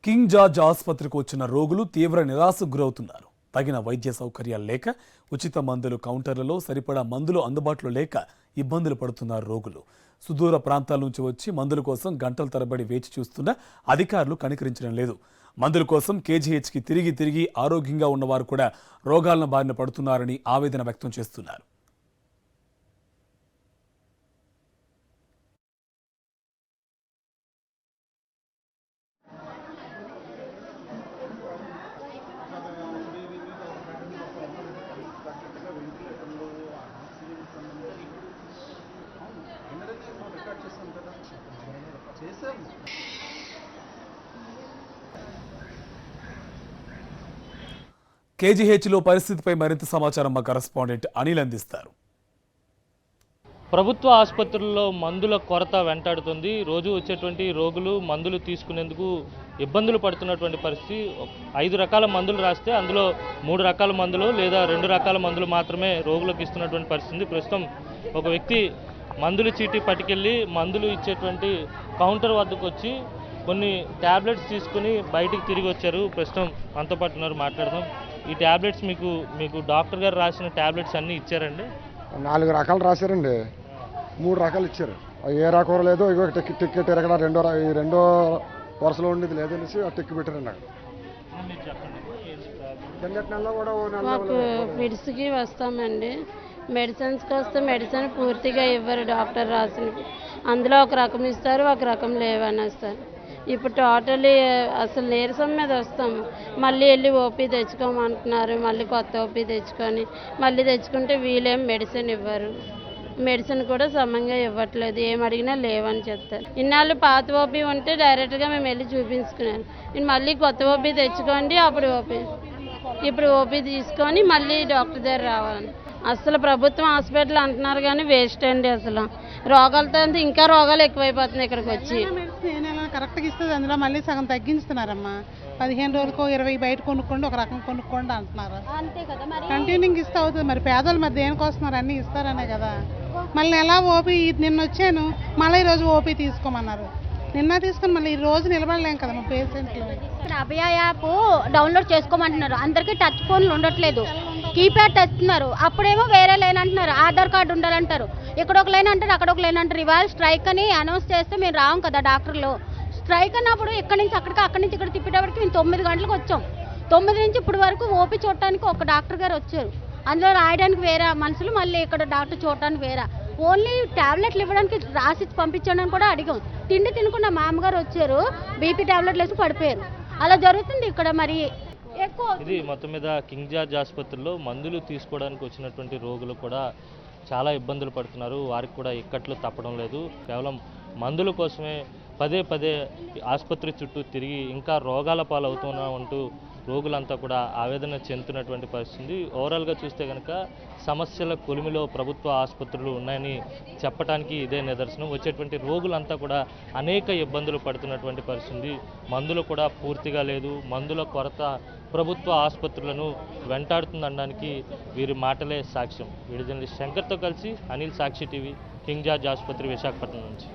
King George ఆసుపత్రికి వచ్చిన రోగులు తీవ్ర నిరాశకు గురవుతున్నారు. తగిన వైద్య సౌకర్యాలు లేక, ఉచిత మందులు కౌంటర్లలో సరిపడా మందులు అందుబాటులో లేక ఇబ్బందులు పడుతున్నారు రోగులు. సుదూర ప్రాంతాల నుంచి వచ్చి మందుల కోసం గంటల తరబడి వేచి చూస్తున్న అధికారులు కనికరించడం లేదు. మందుల కోసం కేజీహెచ్కి తిరిగి ఆరోగ్యంగా ఉన్నవారు కూడా రోగాలను బారిన పడుతున్నారని ఆవేదన వ్యక్తం చేస్తున్నారు. కేజీహెచ్లో పరిస్థితిపై మరింత సమాచారం మా కరెస్పాండెంట్ అనిల్ అందిస్తారు. ప్రభుత్వ ఆసుపత్రుల్లో మందుల కొరత వెంటాడుతుంది. రోజు వచ్చేటువంటి రోగులు మందులు తీసుకునేందుకు ఇబ్బందులు పడుతున్నటువంటి పరిస్థితి. 5 రకాల మందులు రాస్తే అందులో 3 రకాల మందులు లేదా 2 రకాల మందులు మాత్రమే రోగులకు ఇస్తున్నటువంటి పరిస్థితి. ప్రస్తుతం ఒక వ్యక్తి మందులు చీటీ పట్టుకెళ్ళి మందులు ఇచ్చేటువంటి కౌంటర్ వద్దకు వచ్చి కొన్ని ట్యాబ్లెట్స్ తీసుకుని బయటికి తిరిగి వచ్చారు. ప్రస్తుతం మనతో పాటు ఉన్నారు, మాట్లాడదాం. ఈ ట్యాబ్లెట్స్ మీకు డాక్టర్ గారు రాసిన ట్యాబ్లెట్స్ అన్నీ ఇచ్చారండి? 4 రకాలు రాశారండి, 3 రకాలు ఇచ్చారు. ఏ రకం లేదు. ఇగో టికెట్ ఎరగడ రెండో వరుసలో ఉండేది లేదనేసి ఆ టిక్కి పెట్టారండి. మాకు ఫిడ్స్కి వస్తామండి, మెడిసిన్స్కి వస్తే మెడిసిన్ పూర్తిగా ఇవ్వరు డాక్టర్ రాసినవి. అందులో ఒక రకం ఇస్తారు, ఒక రకం లేవనేస్తారు. ఇప్పుడు టోటలీ అసలు నీరసం మీద వస్తాము. మళ్ళీ వెళ్ళి ఓపీ తెచ్చుకోమంటున్నారు. మళ్ళీ కొత్త ఓపీ తెచ్చుకొని మళ్ళీ తెచ్చుకుంటే వీళ్ళేం మెడిసిన్ ఇవ్వరు. మెడిసిన్ కూడా సమంగా ఇవ్వట్లేదు. ఏం అడిగినా లేవని చెప్తారు. ఇన్నాళ్ళు పాత ఓపీ ఉంటే డైరెక్ట్గా మేము వెళ్ళి చూపించుకున్నాను. మళ్ళీ కొత్త ఓపీ తెచ్చుకోండి, అప్పుడు ఓపీ. ఇప్పుడు ఓపీ తీసుకొని మళ్ళీ డాక్టర్ దగ్గర రావాలని. అసలు ప్రభుత్వం హాస్పిటల్ అంటున్నారు కానీ వేస్ట్ అండి. అసలు రోగాలతో ఇంకా రోగాలు ఎక్కువైపోతున్నాయి ఇక్కడికి వచ్చి. కరెక్ట్గా ఇస్తుంది, అందులో మళ్ళీ సగం తగ్గించుతున్నారమ్మా. 15 రోజులకు 20 బయట కొనుక్కోండి, ఒక రకం కొనుక్కోండి అంటున్నారు. కంటిన్యూంగ్ ఇస్తే అవుతుంది. మరి పేదల మధ్య దేనికి వస్తున్నారు, అన్నీ ఇస్తారనే కదా. మళ్ళీ ఎలా ఓపీ నిన్న వచ్చాను, మళ్ళీ ఈరోజు ఓపీ తీసుకోమన్నారు. నిన్న తీసుకుని మళ్ళీ ఈ రోజు నిలబడలేం కదా మా పేషెంట్లు. అభయ యాప్ డౌన్లోడ్ చేసుకోమంటున్నారు. అందరికీ టచ్ ఫోన్లు ఉండట్లేదు, కీప్యాడ్ తెస్తున్నారు. అప్పుడేమో వేరే లైన్ అంటున్నారు, ఆధార్ కార్డు ఉండాలంటారు. ఇక్కడ ఒక లైన్ అంటారు, అక్కడ ఒక లైన్ అంటారు. ఇవాళ స్ట్రైక్ అని అనౌన్స్ చేస్తే మేము రాము కదా డాక్టర్లు. స్ట్రైక్ అన్నప్పుడు ఇక్కడి నుంచి అక్కడి నుంచి ఇక్కడ తిప్పేటప్పటికి మేము 9 గంటలకు వచ్చాం. 9 నుంచి ఇప్పటి వరకు ఓపీ చూడటానికి ఒక డాక్టర్ గారు వచ్చారు. అందులో రాయడానికి వేరే మనుషులు, మళ్ళీ ఇక్కడ డాక్టర్ చూడటానికి వేరే. ఓన్లీ ట్యాబ్లెట్లు ఇవ్వడానికి రాసి పంపించండి కూడా అడిగాం. తిండి తినకుండా మా అమ్మగారు వచ్చారు, బీపీ ట్యాబ్లెట్లు వేసి పడిపోయారు. అలా జరుగుతుంది ఇక్కడ. మరి ఇది మొత్తం మీద కింగ్ జార్జ్ ఆసుపత్రిలో మందులు తీసుకోవడానికి వచ్చినటువంటి రోగులు కూడా చాలా ఇబ్బందులు పడుతున్నారు. వారికి కూడా ఇక్కట్లు తప్పడం లేదు. కేవలం మందుల కోసమే పదే ఆసుపత్రి చుట్టూ తిరిగి ఇంకా రోగాల పాలవుతున్నామంటూ రోగులంతా కూడా ఆవేదన చెందుతున్నటువంటి పరిస్థితి. ఓవరాల్గా చూస్తే కనుక సమస్యల కొలిమిలో ప్రభుత్వ ఆసుపత్రులు ఉన్నాయని చెప్పడానికి ఇదే నిదర్శనం. వచ్చేటువంటి రోగులంతా కూడా అనేక ఇబ్బందులు పడుతున్నటువంటి పరిస్థితి. మందులు కూడా పూర్తిగా లేదు. మందుల కొరత ప్రభుత్వ ఆసుపత్రులను వెంటాడుతుందనడానికి వీరి మాటలే సాక్ష్యం. వీడి జర్నలిస్ట్ శంకర్తో కలిసి అనిల్, సాక్షి టీవీ, కింగ్ జార్జ్ ఆసుపత్రి, విశాఖపట్నం నుంచి.